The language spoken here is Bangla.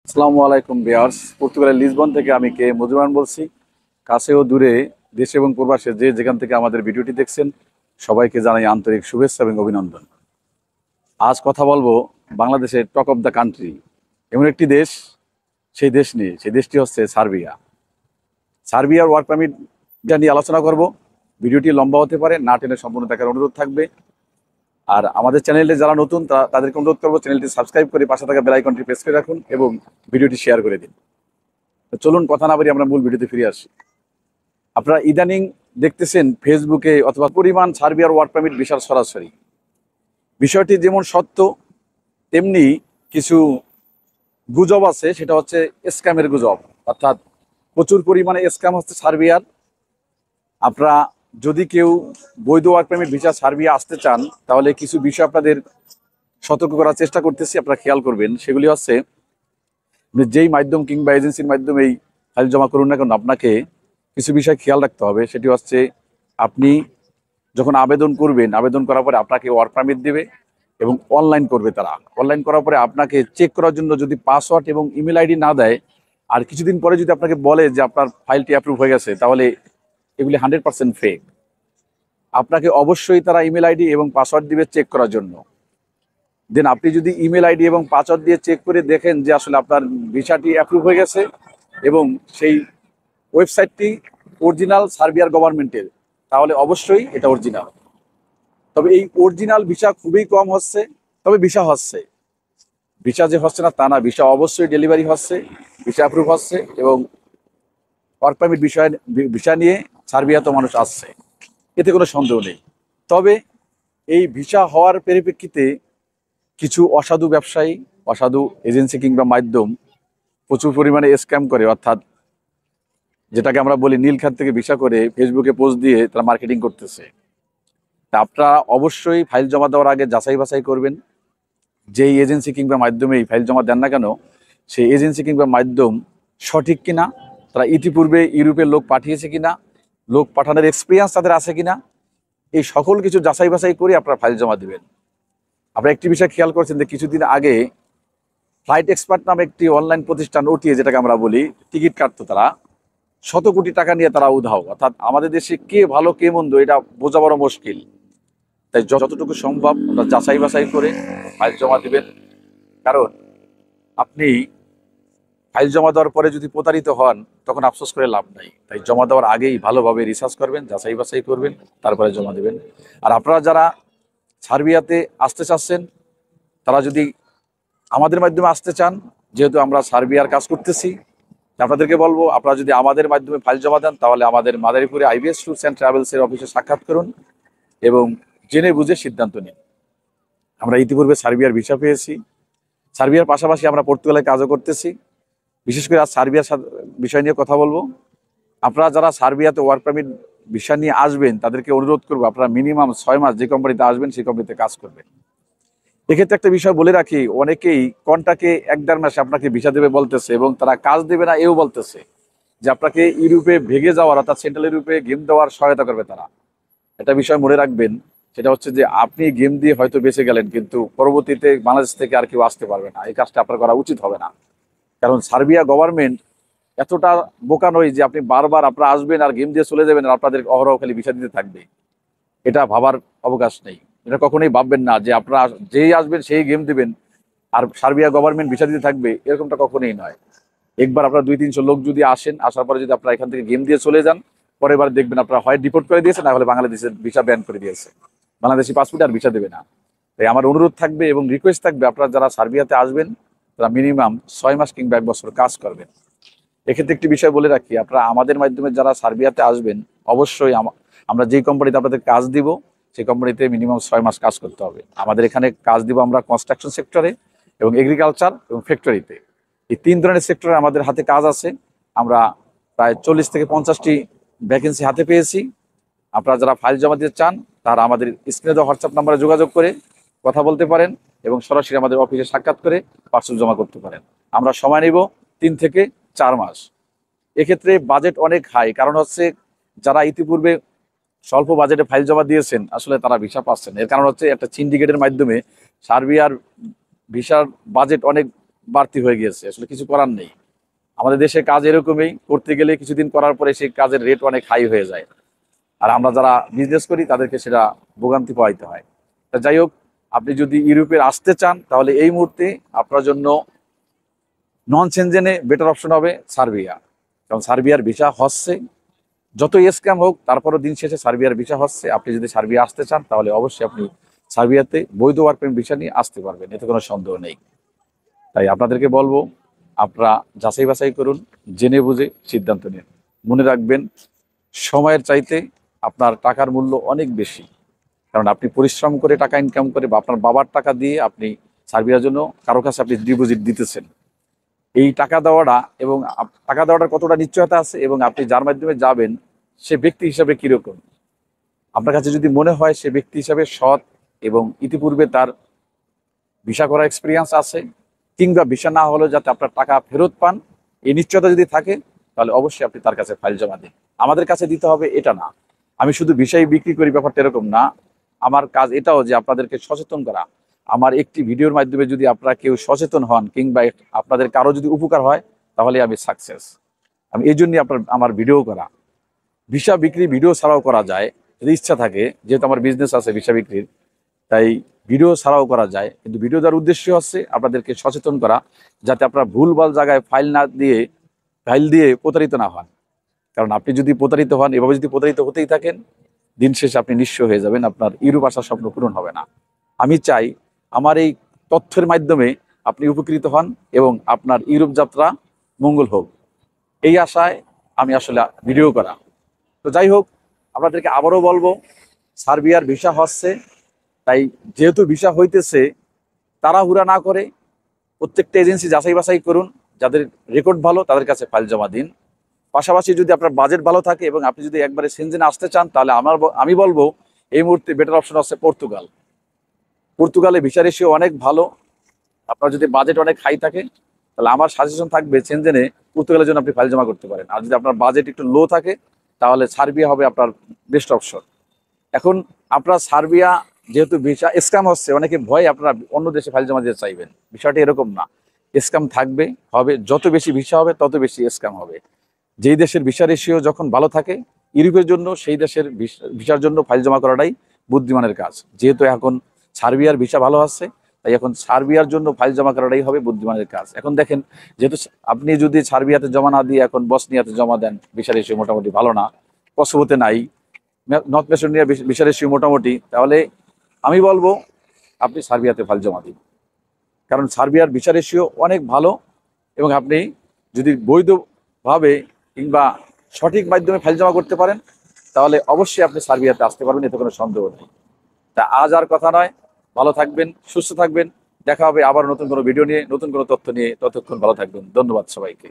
আসসালামু আলাইকুম ভিউয়ার্স, পর্তুগালের লিসবন থেকে আমি কে মজুমান বলছি। কাছে ও দূরে, দেশে এবং প্রবাসে যে যেখান থেকে আমাদের ভিডিওটি দেখছেন, সবাইকে জানাই আন্তরিক শুভেচ্ছা এবং অভিনন্দন। আজ কথা বলবো বাংলাদেশের টক অফ দ্য কান্ট্রি, এমন একটি দেশ, সেই দেশ নিয়ে। সেই দেশটি হচ্ছে সার্বিয়া। সার্বিয়ার ওয়ার্ক পারমিট নিয়ে আলোচনা করব। ভিডিওটি লম্বা হতে পারে, না টেনে সম্পূর্ণ দেখার অনুরোধ থাকবে। আর আমাদের চ্যানেলে যারা নতুন তাদেরকে অনুরোধ করবো চ্যানেলটি সাবস্ক্রাইব করে পাশে থাকা বেল আইকনটি প্রেস করে রাখুন এবং ভিডিওটি শেয়ার করে দিন। তো চলুন কথা না বলি আমরা মূল ভিডিওতে ফিরে আসি। আপনারা ইদানিং দেখতেছেন ফেসবুকে অথবা পরিমাণ সার্বিয়ার ওয়ার্ক পারমিট ভিসার সরাসরি। বিষয়টি যেমন সত্য, তেমনি কিছু গুজব আছে, সেটা হচ্ছে স্ক্যামের গুজব। অর্থাৎ প্রচুর পরিমাণে স্ক্যাম হচ্ছে সার্বিয়ার। আপনারা যদি কেউ বৈধ ওয়ার্ক পারমিট ভিসা সার্বিয়া আসতে চান, তাহলে কিছু বিষয় আপনাদের সতর্ক করার চেষ্টা করতেছি, আপনারা খেয়াল করবেন। সেগুলি হচ্ছে, যেই মাধ্যম কিংবা এজেন্সির মাধ্যমে এই ফাইল জমা করুন না কেন, আপনাকে কিছু বিষয় খেয়াল রাখতে হবে। সেটি হচ্ছে, আপনি যখন আবেদন করবেন, আবেদন করার পরে আপনাকে ওয়ার্ক পারমিট দেবে এবং অনলাইন করবে তারা। অনলাইন করার পরে আপনাকে চেক করার জন্য যদি পাসওয়ার্ড এবং ইমেল আইডি না দেয়, আর কিছুদিন পরে যদি আপনাকে বলে যে আপনার ফাইলটি অ্যাপ্রুভ হয়ে গেছে, তাহলে এগুলি 100% ফেক। আপনাকে অবশ্যই তারা ইমেল আইডি এবং পাসওয়ার্ড দিবে চেক করার জন্য। দেন আপনি যদি ইমেল আইডি এবং পাসওয়ার্ড দিয়ে চেক করে দেখেন যে আসলে আপনার ভিসাটি অ্যাপ্রুভ হয়ে গেছে এবং সেই ওয়েবসাইটটি অরিজিনাল সার্বিয়ার গভর্নমেন্টের, তাহলে অবশ্যই এটা অরিজিনাল। তবে এই অরিজিনাল ভিসা খুবই কম হচ্ছে। তবে ভিসা হচ্ছে, ভিসা যে হচ্ছে না তা না, ভিসা অবশ্যই ডেলিভারি হচ্ছে, ভিসা অ্যাপ্রুভ হচ্ছে এবং ওয়ার্ক পারমিট ভিসা নিয়ে সার্বিয়াতে মানুষ আসছে, এতে কোনো সন্দেহ নেই। তবে এই ভিসা হওয়ার পরিপ্রেক্ষিতে কিছু অসাধু ব্যবসায়ী, অসাধু এজেন্সি কিংবা মাধ্যম প্রচুর পরিমাণে স্ক্যাম করে। অর্থাৎ যেটাকে আমরা বলি নীলখাত থেকে ভিসা করে ফেসবুকে পোস্ট দিয়ে তারা মার্কেটিং করতেছে। তা আপনারা অবশ্যই ফাইল জমা দেওয়ার আগে যাচাই বাছাই করবেন। যেই এজেন্সি কিংবা মাধ্যমেই ফাইল জমা দেন না কেন, সেই এজেন্সি কিংবা মাধ্যম সঠিক কিনা, তারা ইতিপূর্বে ইউরোপের লোক পাঠিয়েছে কিনা, লোক পাঠানোর এক্সপিরিয়েন্স তাদের আছে কিনা, এই সকল কিছু যাচাই বাছাই করে আপনারা ফাইল জমা দেবেন। আপনারা একটি বিষয় খেয়াল করছেন যে কিছুদিন আগে ফ্লাইট এক্সপার্ট নামে একটি অনলাইন প্রতিষ্ঠান, ওটিএ যেটাকে আমরা বলি, টিকিট কাটতো তারা শত কোটি টাকা নিয়ে, তারা উধাও। অর্থাৎ আমাদের দেশে কে ভালো কে মন্দ এটা বোঝা বড় মুশকিল। তাই যতটুকু সম্ভব আপনারা যাচাই বাছাই করে ফাইল জমা দিবেন। কারণ আপনি ফাইল জমা দেওয়ার পরে যদি প্রতারিত হন, তখন আফসোস করে লাভ নাই। তাই জমা দেওয়ার আগেই ভালোভাবে রিসার্চ করবেন, যাচাই বাছাই করবেন, তারপরে জমা দেবেন। আর আপনারা যারা সার্বিয়াতে আসতে চাচ্ছেন, তারা যদি আমাদের মাধ্যমে আসতে চান, যেহেতু আমরা সার্বিয়ার কাজ করতেছি, আপনাদেরকে বলবো আপনারা যদি আমাদের মাধ্যমে ফাইল জমা দেন, তাহলে আমাদের মাদারীপুরে আইবিএস ট্যুরস অ্যান্ড ট্রাভেলসের অফিসে সাক্ষাৎ করুন এবং জেনে বুঝে সিদ্ধান্ত নিন। আমরা ইতিপূর্বে সার্বিয়ার ভিসা পেয়েছি। সার্বিয়ার পাশাপাশি আমরা পর্তুগালের কাজও করতেছি। বিশেষ করে আজ সার্বিয়ার বিষয় নিয়ে কথা বলবো। আপনারা যারা সার্বিয়াতে ওয়ার্ক পারমিট ভিসা নিয়ে আসবেন, তাদেরকে অনুরোধ করবো আপনারা মিনিমাম 6 মাস যে কোম্পানিতে আসবেন সেই কোম্পানিতে কাজ করবেন। এক্ষেত্রে একটা বিষয় বলে রাখি, অনেকেই কন্টাকে 1-1.5 মাসে আপনাকে ভিসা দেবে বলতেছে এবং তারা কাজ দেবে না এও বলতেছে, যে আপনাকে ইউরোপে ভেগে যাওয়ার অর্থাৎ সেন্ট্রাল ইউরোপে গেম দেওয়ার সহায়তা করবে তারা। একটা বিষয় মনে রাখবেন, সেটা হচ্ছে যে আপনি গেম দিয়ে হয়তো বেঁচে গেলেন, কিন্তু পরবর্তীতে বাংলাদেশ থেকে আর কেউ আসতে পারবে না। এই কাজটা আপনার করা উচিত হবে না। কারণ সার্বিয়া গভর্নমেন্ট এতটা বোকা নয় যে আপনি বারবার আপনারা আসবেন আর গেম দিয়ে চলে যাবেন আর আপনাদের অহরহ খালি ভিসা দিতে থাকবে। এটা ভাবার অবকাশ নেই। এটা কখনোই ভাববেন না যে আপনারা যেই আসবেন সেই গেম দিবেন আর সার্বিয়া গভর্নমেন্ট ভিসা দিতে থাকবে, এরকমটা কখনোই নয়। একবার আপনারা 200-300 লোক যদি আসেন, আসার পরে যদি আপনারা এখান থেকে গেম দিয়ে চলে যান, পরের বার দেখবেন আপনারা হয় ডিপোর্ট করে দিয়েছে, না হলে বাংলাদেশের ভিসা ব্যান করে দিয়েছে, বাংলাদেশি পাসপোর্ট আর ভিসা দেবে না। তাই আমার অনুরোধ থাকবে এবং রিকোয়েস্ট থাকবে, আপনারা যারা সার্বিয়াতে আসবেন তারা মিনিমাম 6 মাস কিংবা 1 বছর কাজ করবেন। এক্ষেত্রে একটি বিষয় বলে রাখি, আপনারা আমাদের মাধ্যমে যারা সার্বিয়াতে আসবেন, অবশ্যই আমরা যেই কোম্পানিতে আপনাদের কাজ দিব, সেই কোম্পানিতে মিনিমাম 6 মাস কাজ করতে হবে। আমাদের এখানে কাজ দিব আমরা কনস্ট্রাকশন সেক্টরে এবং এগ্রিকালচার এবং ফ্যাক্টরিতে। এই 3 ধরনের সেক্টরে আমাদের হাতে কাজ আছে। আমরা প্রায় 40 থেকে 50টি ভ্যাকেন্সি হাতে পেয়েছি। আপনারা যারা ফাইল জমা দিতে চান, তারা আমাদের স্ক্রিনে দেওয়া হোয়াটসঅ্যাপ নাম্বারে যোগাযোগ করে কথা বলতে পারেন এবং সরাসরি আমাদের অফিসে সাক্ষাৎ করে পার্সেল জমা করতে পারেন। আমরা সময় নিব 3 থেকে 4 মাস। এক্ষেত্রে বাজেট অনেক হাই, কারণ হচ্ছে যারা ইতিপূর্বে স্বল্প বাজেটে ফাইল জমা দিয়েছেন, আসলে তারা ভিসা পাচ্ছেন। এর কারণ হচ্ছে একটা সিন্ডিকেটের মাধ্যমে সার্বিয়ার ভিসার বাজেট অনেক বাড়তি হয়ে গিয়েছে, আসলে কিছু করার নেই। আমাদের দেশে কাজ এরকমই, করতে গেলে কিছুদিন করার পরে সেই কাজের রেট অনেক হাই হয়ে যায়, আর আমরা যারা বিজনেস করি তাদেরকে সেটা ভোগান্তি পোহাইতে হয়। তা যাই হোক, আপনি যদি ইউরোপে আসতে চান তাহলে এই মুহূর্তে আপনার জন্য নন সেনজেনে বেটার অপশন হবে সার্বিয়া। কারণ সার্বিয়ার ভিসা হচ্ছে, যতই স্ক্যাম হোক তারপরও দিন শেষে সার্বিয়ার ভিসা হচ্ছে। আপনি যদি সার্বিয়া আসতে চান তাহলে অবশ্যই আপনি সার্বিয়াতে বৈধ ওয়ার্ক পারমিট ভিসা নিয়ে আসতে পারবেন, এতে কোনো সন্দেহ নেই। তাই আপনাদেরকে বলবো, আপনারা যাচাই বাছাই করুন, জেনে বুঝে সিদ্ধান্ত নিন। মনে রাখবেন, সময়ের চাইতে আপনার টাকার মূল্য অনেক বেশি। কারণ আপনি পরিশ্রম করে টাকা ইনকাম করে বা আপনার বাবার টাকা দিয়ে আপনি সার্বিয়ার জন্য কারো কাছে আপনি ডিপোজিট দিতেছেন। এই টাকা দেওয়াটা এবং টাকা দেওয়াটার কতটা নিশ্চয়তা আছে এবং আপনি যার মাধ্যমে যাবেন সে ব্যক্তি হিসাবে কিরকম, আপনার কাছে যদি মনে হয় সে ব্যক্তি হিসাবে সৎ এবং ইতিপূর্বে তার ভিসা করা এক্সপিরিয়েন্স আছে, কিংবা ভিসা না হলেও যাতে আপনার টাকা ফেরত পান, এই নিশ্চয়তা যদি থাকে, তাহলে অবশ্যই আপনি তার কাছে ফাইল জমা দিন। আমাদের কাছে দিতে হবে এটা না, আমি শুধু ভিসাই বিক্রি করি ব্যাপারটা এরকম না। আমার কাজ এটাও যে আপনাদেরকে সচেতন করা। আমার একটি ভিডিওর মাধ্যমে যদি আপনারা কেউ সচেতন হন কিংবা আপনাদের কারো যদি উপকার হয়, তাহলে আমি সাকসেস। আমি এই জন্যই আমার ভিডিও করা। ভিসা বিক্রি ভিডিও ছাড়াও করা যায় যদি ইচ্ছা থাকে, যেহেতু আমার বিজনেস আছে ভিসা বিক্রির, তাই ভিডিও ছাড়াও করা যায়। কিন্তু ভিডিও দেওয়ার উদ্দেশ্য হচ্ছে আপনাদেরকে সচেতন করা, যাতে আপনারা ভুলভাল জায়গায় ফাইল দিয়ে প্রতারিত না হন। কারণ আপনি যদি প্রতারিত হন, এভাবে যদি প্রতারিত হতেই থাকেন, দিন শেষে আপনি নিঃস্ব হয়ে যাবেন, আপনার ইউরোপ আসার স্বপ্ন পূরণ হবে না। আমি চাই আমার এই তথ্যের মাধ্যমে আপনি উপকৃত হন এবং আপনার ইউরোপ যাত্রা মঙ্গল হোক, এই আশায় আমি আসলে ভিডিও করা। তো যাই হোক, আপনাদেরকে আবারও বলবো, সার্বিয়ার ভিসা হচ্ছে, তাই যেহেতু ভিসা হইতেছে, তাড়াহুড়া না করে প্রত্যেকটা এজেন্সি যাচাই বাছাই করুন, যাদের রেকর্ড ভালো তাদের কাছে ফাইল জমা দিন। পাশাপাশি যদি আপনার বাজেট ভালো থাকে এবং আপনি যদি একবারে সেনজেনে আসতে চান, তাহলে আমি বলবো এই মুহূর্তে বেটার অপশন আছে পর্তুগাল। পর্তুগালে ভিসা রেশিও অনেক ভালো। আপনার যদি বাজেট অনেক হাই থাকে, তাহলে আমার সাজেশন থাকবে সেনজেনে পর্তুগালের জন্য আপনি ফাইল জমা করতে পারেন। আর যদি আপনার বাজেট একটু লো থাকে, তাহলে সার্বিয়া হবে আপনার বেস্ট অপশন। এখন আপনার সার্বিয়া যেহেতু ভিসা স্ক্যাম হচ্ছে, অনেকে ভয় আপনারা অন্য দেশে ফাইল জমা দিতে চাইবেন, বিষয়টা এরকম না। স্ক্যাম থাকবে, হবে, যত বেশি ভিসা হবে তত বেশি স্ক্যাম হবে। যেই দেশের ভিসা রেশিও যখন ভালো থাকে, ইউরোপের জন্য সেই দেশের ভিসার জন্য ফাইল জমা করাটাই বুদ্ধিমানের কাজ। যেহেতু এখন সার্বিয়ার ভিসা ভালো আছে, তাই এখন সার্বিয়ার জন্য ফাইল জমা করাটাই হবে বুদ্ধিমানের কাজ। এখন দেখেন, যেহেতু আপনি যদি সার্বিয়াতে জমা না দিয়ে এখন বসনিয়াতে জমা দেন, ভিসা রেশিও মোটামুটি ভালো না, কসোভোতে নাই, নর্থ ম্যাসেডোনিয়া ভিসা রেশিও মোটামুটি, তাহলে আমি বলবো আপনি সার্বিয়াতে ফাইল জমা দিন। কারণ সার্বিয়ার ভিসা রেশিও অনেক ভালো এবং আপনি যদি বৈধভাবে কিংবা সঠিক মাধ্যমে ফাইল জমা করতে পারেন, তাহলে অবশ্যই আপনি সার্বিয়াতে আসতে পারবেন, এতে কোনো সন্দেহ নেই। তা আজ আর কথা নয়, ভালো থাকবেন, সুস্থ থাকবেন। দেখা হবে আবার নতুন কোনো ভিডিও নিয়ে, নতুন কোনো তথ্য নিয়ে। ততক্ষণ ভালো থাকবেন। ধন্যবাদ সবাইকে।